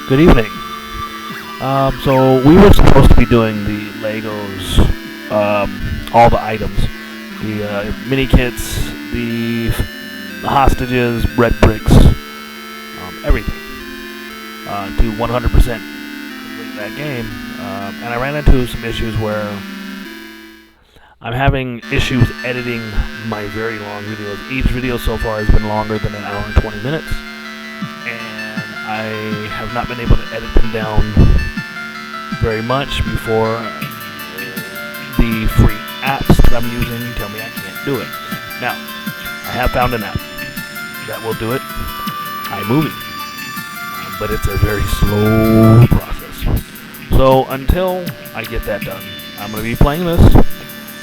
Good evening. So we were supposed to be doing the Legos, all the items, the mini kits, the hostages, red bricks, everything, to 100% complete that game. And I ran into some issues where I'm having issues editing my very long videos. Each video so far has been longer than an hour and 20 minutes. And I have not been able to edit them down very much before the free apps that I'm using tell me I can't do it. Now, I have found an app that will do it, iMovie, but it's a very slow process. So until I get that done, I'm going to be playing this,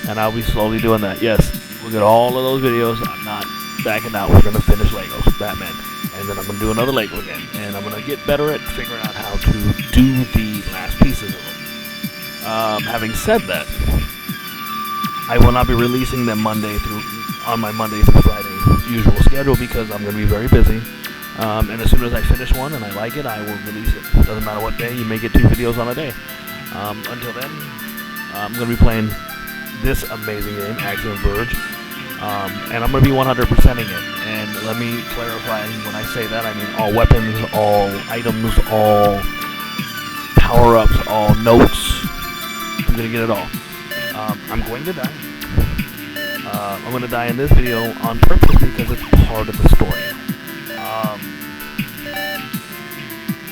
and I'll be slowly doing that. Yes, look at all of those videos. I'm not backing out. We're going to finish Legos, Batman. And then I'm going to do another Lego again. And I'm going to get better at figuring out how to do the last pieces of them. Having said that, I will not be releasing them on my Monday through Friday usual schedule because I'm going to be very busy. And as soon as I finish one and I like it, I will release it. Doesn't matter what day, you may get 2 videos on a day. Until then, I'm going to be playing this amazing game, Axiom Verge. And I'm going to be 100%ing it. And let me clarify, when I say that, I mean all weapons, all items, all power-ups, all notes. I'm going to get it all. I'm going to die. I'm going to die in this video on purpose because it's part of the story.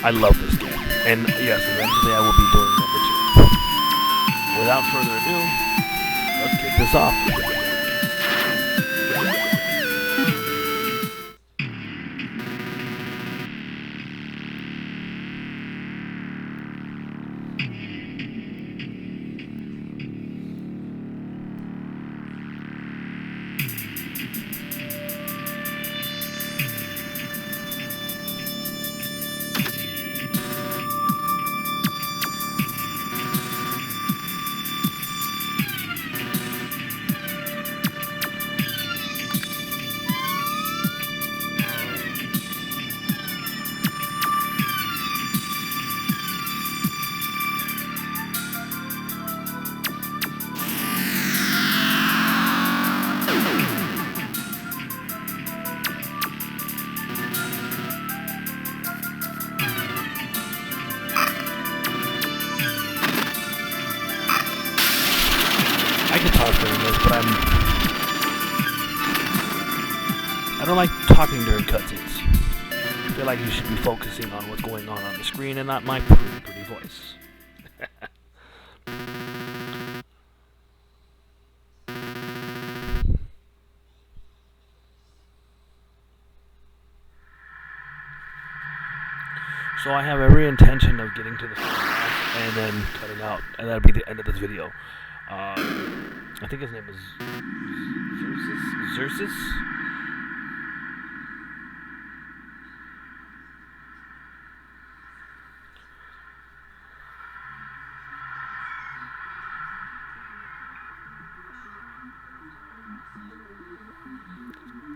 I love this game. And yes, eventually I will be doing number 2. Without further ado, let's kick this off. I can talk during this, but I don't like talking during cutscenes. I feel like you should be focusing on what's going on the screen and not my pretty voice. So I have every intention of getting to the final and then cutting out, and that'll be the end of this video. I think his name is Xerxes?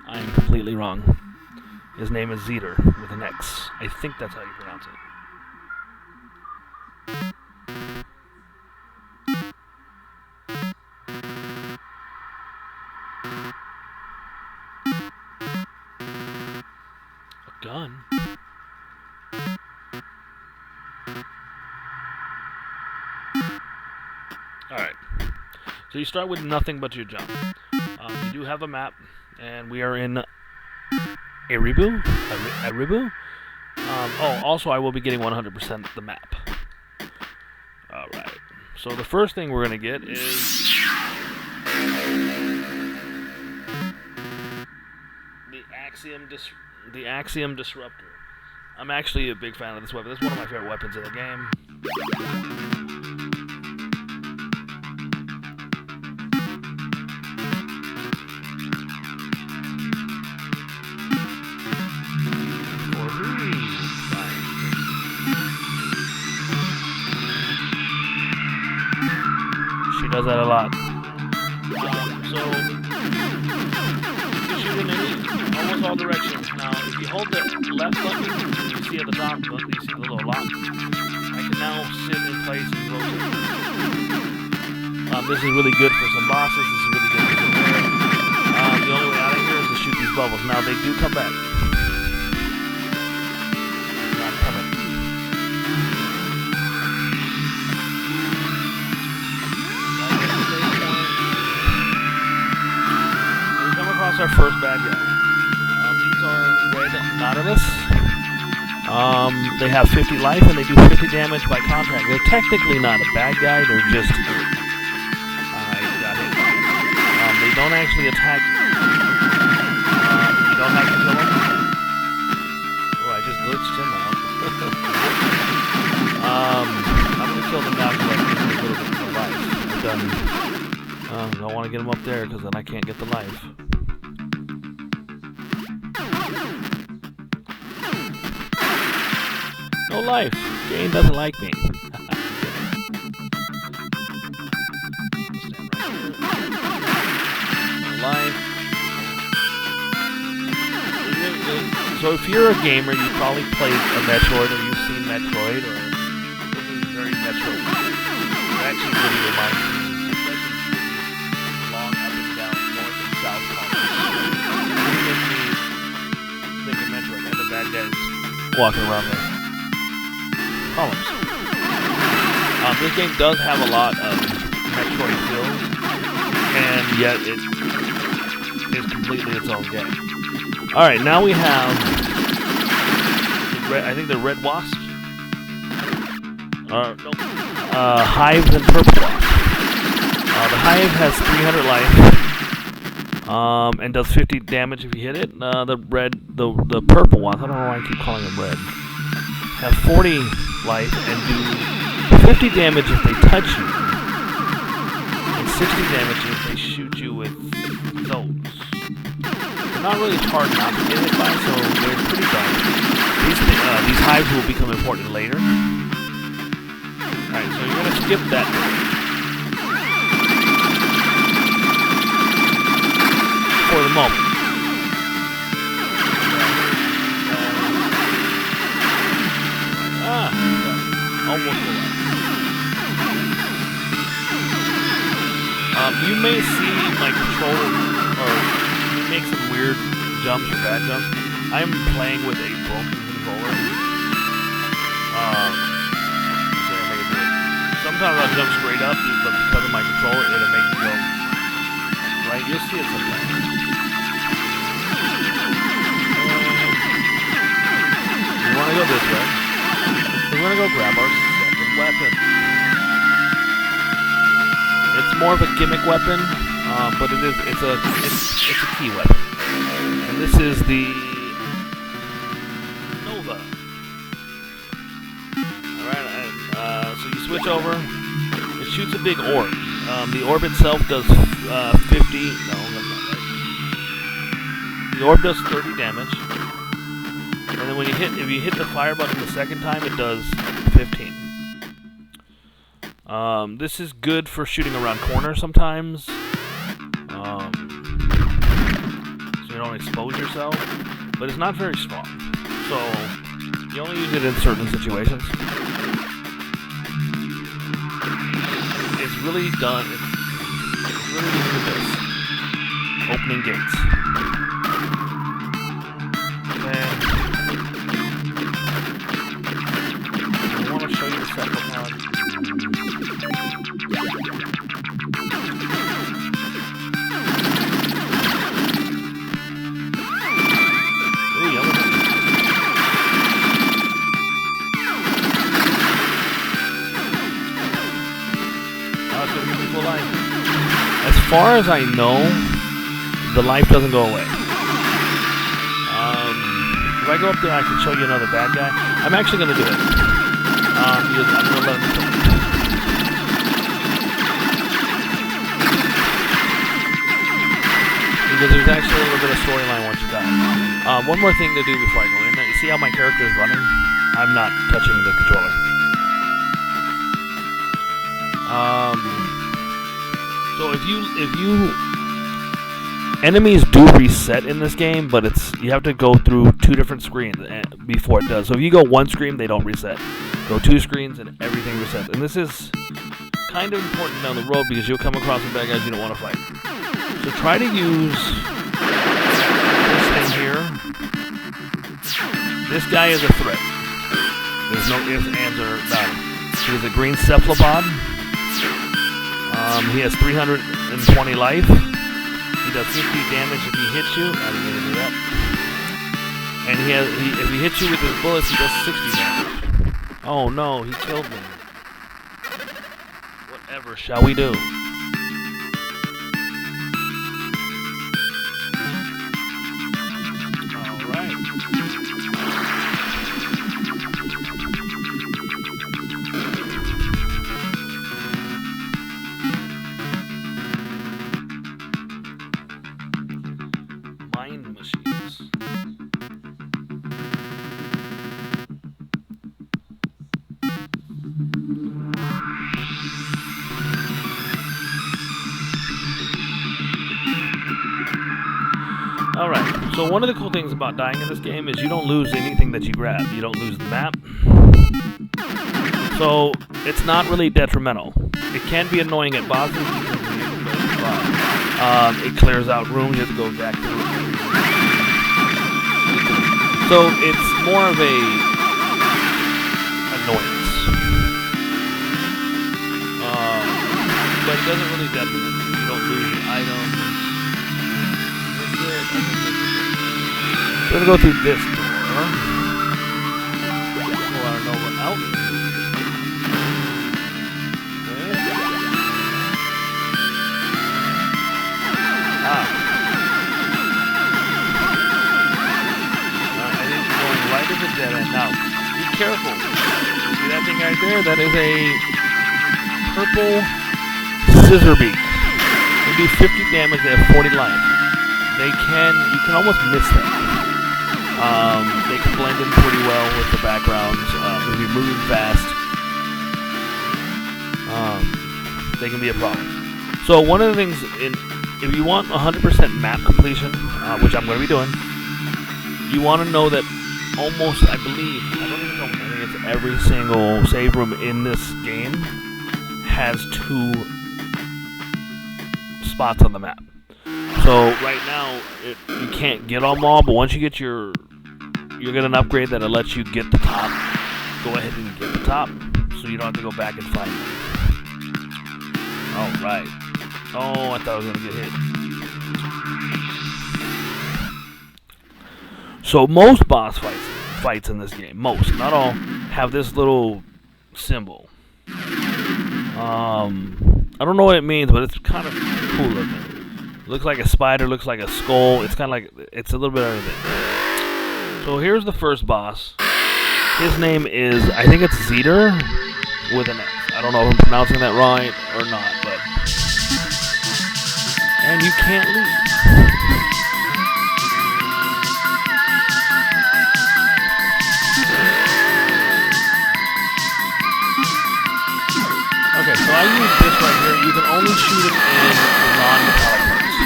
I am completely wrong. His name is Zeter with an X. I think that's how you pronounce it. Gun. Alright. So you start with nothing but your jump. You do have a map, and we are in Aribu? Aribu? Also I will be getting 100% the map. Alright. So the first thing we're going to get is the Axiom Disruptor. I'm actually a big fan of this weapon. This is one of my favorite weapons in the game. She does that a lot. So shoot an enemy almost all directions. Now, if you hold the left button, see at the top, you see the little lock. I can now sit in place and rotate. This is really good for some bosses. This is really good for some air. The only way out of here is to shoot these bubbles. Now they do come back. Not coming. We come across our first bad guy. These are red Nautilus. They have 50 life and they do 50 damage by contact. They're technically not a bad guy. They're just they don't actually attack you. You don't have to kill them. Oh, I just glitched him out. I'm gonna kill them now because I can get a little bit more life. I don't want to get him up there because then I can't get the life. No life. Game doesn't like me. Life. So if you're a gamer, you probably played a Metroid, or you've seen Metroid, or this is very Metroid. It actually really reminds me, especially long up and down, north and south columns. It makes me think of Metroid and the bad guys walking around the columns. This game does have a lot of Metroid feels, and yet it is completely its own game. Alright, now we have I think the red wasps. Hives and purple wasps. The hive has 300 life, and does 50 damage if you hit it. The purple wasp, I don't know why I keep calling them red, have 40 life and do 50 damage if they touch you, and 60 damage if they shoot you with those. They're not really hard not to get hit by, so they're pretty dumb. These hives will become important later. Alright, so you're going to skip that for the moment. Almost alive. You may see my controller, or you make some weird jumps or bad jumps. I'm playing with a broken controller. Sometimes I'll jump straight up, but because of my controller, it'll make me go right. You'll see it sometimes. We want to go this way. We're gonna go grab our second weapon. It's more of a gimmick weapon, but it's a key weapon. And this is the Nova. Alright, so you switch over. It shoots a big orb. The orb itself does 50. No, that's not right. The orb does 30 damage. And then if you hit the fire button the second time, it does 15. This is good for shooting around corners sometimes, so you don't expose yourself, but it's not very strong, so you only use it in certain situations. It's really done, it's really good for this, opening gates. Show you the second one. Ooh, yellow. Now it's going to give me full life. As far as I know, the life doesn't go away. If I go up there, I can show you another bad guy. I'm actually going to do it. I'm going to let him kill him. Because there's actually a little bit of storyline once you die. One more thing to do before I go in. You see how my character is running? I'm not touching the controller. So if you Enemies do reset in this game, but you have to go through 2 different screens before it does. So if you go 1 screen, they don't reset. Go 2 screens and everything resets. And this is kind of important down the road because you'll come across some bad guys you don't want to fight. So try to use this thing here. This guy is a threat. There's no ifs, ands, or about it. He's a green cephalopod. He has 320 life. He does 50 damage if he hits you. I didn't mean to do that. And if he hits you with his bullets, he does 60 damage. Oh no, he killed me. Whatever shall we do? Alright. Mind machines. Alright, so one of the cool things about dying in this game is you don't lose anything that you grab. You don't lose the map. So, it's not really detrimental. It can be annoying at bosses. It clears out rooms, you have to go back to it. So, it's more of a annoyance. But it doesn't really detriment. You don't lose your items. We're gonna go through this door. Pull our Nova out. Okay. I think we're going right at the dead end. Now, be careful. See that thing right there? That is a purple scissor beak. They do 50 damage, they have 40 life. You can almost miss them. They can blend in pretty well with the backgrounds. If you're moving fast, they can be a problem. So one of the things, if you want 100% map completion, which I'm going to be doing, you want to know that almost, I think it's every single save room in this game has 2 spots on the map. So right now, you can't get them all, but once you get you'll get an upgrade that'll let you get the top. Go ahead and get the top, so you don't have to go back and find them. Alright. Oh, I thought I was going to get hit. So most boss fights in this game, most, not all, have this little symbol. I don't know what it means, but it's kind of cool looking. Looks like a spider, looks like a skull. It's kind of like, it's a little bit of everything. So here's the first boss. His name is, I think it's Zeter with an X. I don't know if I'm pronouncing that right or not, but. And you can't leave. Okay, so I use this right here. You can only shoot it in the non-metallic parts.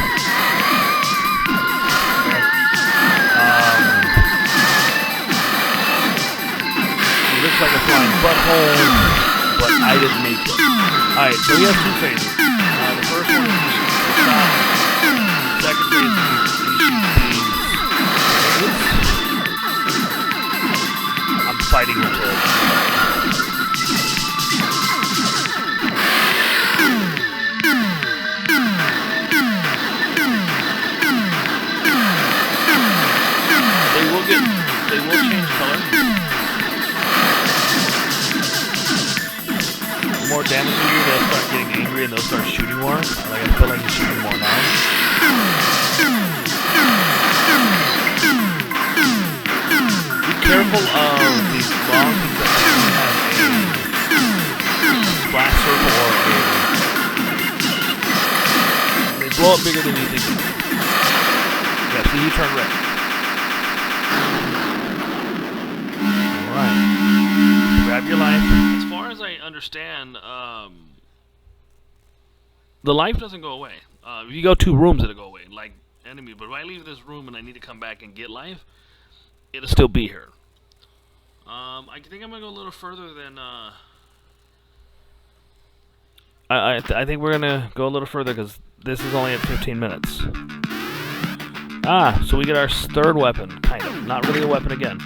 Looks like a flying butthole, but I didn't make it. Alright, so he has 2 phases. The first one is he shoots the shot. The second phase is he shoots these. I'm fighting with it. They will change color. The more damage you do, they'll start getting angry and they'll start shooting more. Like, I feel like he's shooting more now. Be careful of these bombs that have a splash circle or they blow up bigger than you think. Yeah, see, you turn red. Alright. Grab your life. As far as I understand, the life doesn't go away. If you go 2 rooms, it'll go away. Like, enemy. But if I leave this room and I need to come back and get life, it'll still be here. I think I'm gonna go a little further than. I think we're gonna go a little further because this is only at 15 minutes. So we get our third weapon, kind of. Not really a weapon again.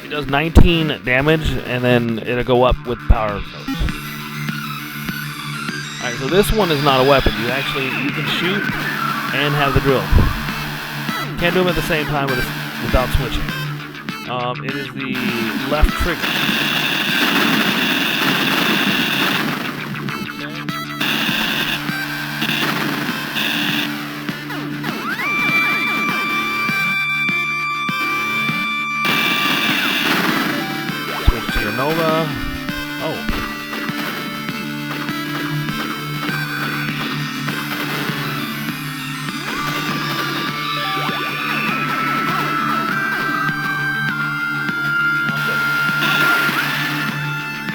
It does 19 damage, and then it'll go up with power notes. Alright, so this one is not a weapon. You can shoot and have the drill. Can't do them at the same time without switching. It is the left trigger. Nova. Oh.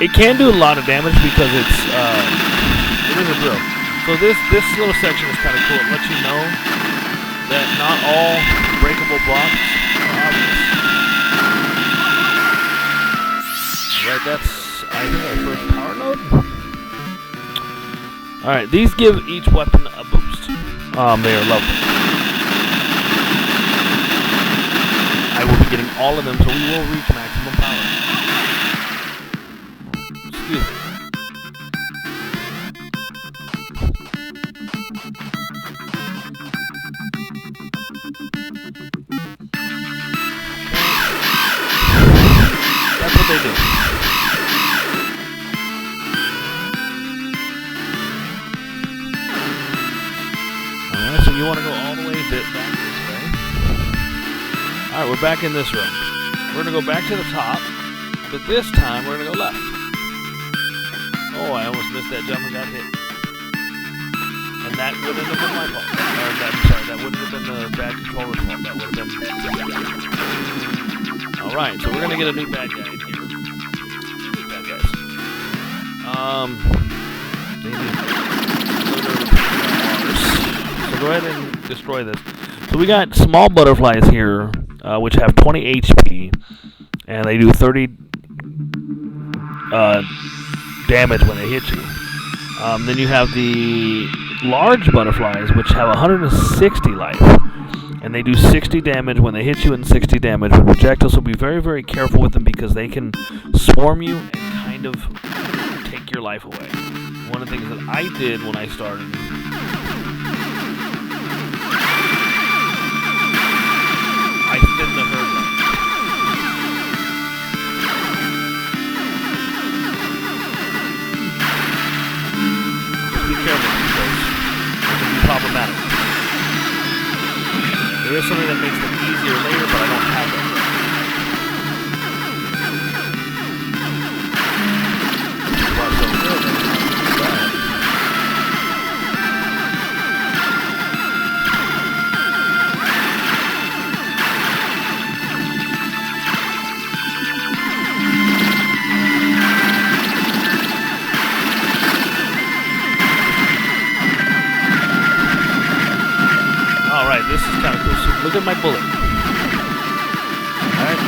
It can do a lot of damage because it is a drill. So this little section is kind of cool. It lets you know that not all breakable blocks are obvious. Right, that's, I think, our first power node. Alright, these give each weapon a boost. They are lovely. I will be getting all of them, so we will reach maximum power. Excuse me. That's what they do. Alright, so you want to go all the way back this way. Alright, we're back in this room. We're going to go back to the top, but this time we're going to go left. Oh, I almost missed that jump and got hit. And that wouldn't have been my fault. That wouldn't have been the bad controller's fault. That would have been... Alright, so we're going to get a new bad guy in here. Bad guys. So go ahead and destroy this. So we got small butterflies here, which have 20 HP, and they do 30 damage when they hit you. Then you have the large butterflies, which have 160 life, and they do 60 damage when they hit you and 60 damage with projectiles. So be very, very careful with them because they can swarm you and kind of take your life away. One of the things that I did when I started, I thinned the herd rate. Just be careful because it can be problematic. There is something that makes them easier later, but I don't have it. Alright, this is kind of cool. So look at my bullet. Alright.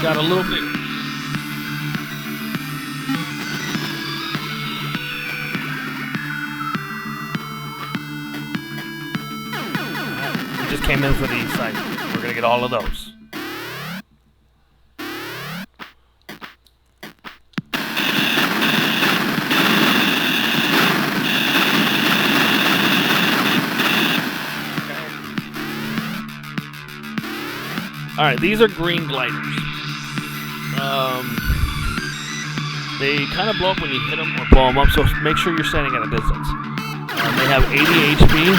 Got a little bit. We just came in for the side. We're going to get all of those. Alright, these are green gliders. They kind of blow up when you hit them or blow them up, so make sure you're standing at a distance. They have 80 HP.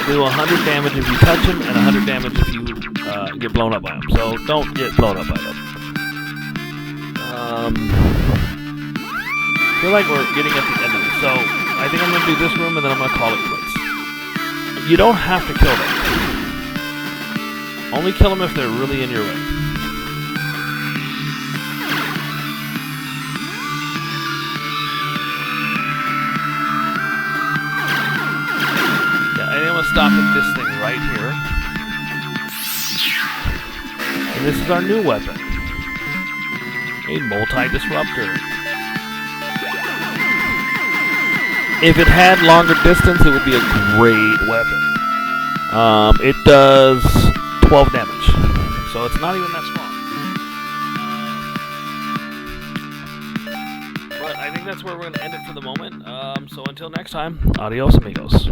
They do 100 damage if you touch them, and 100 damage if you get blown up by them. So don't get blown up by them. I feel like we're getting at the end of it. So I think I'm going to do this room, and then I'm going to call it quits. You don't have to kill them. Only kill them if they're really in your way. Yeah, and I'm gonna stop at this thing right here. And this is our new weapon. A multi-disruptor. If it had longer distance, it would be a great weapon. It does 12 damage, so it's not even that strong. But I think that's where we're going to end it for the moment. So until next time, adios amigos.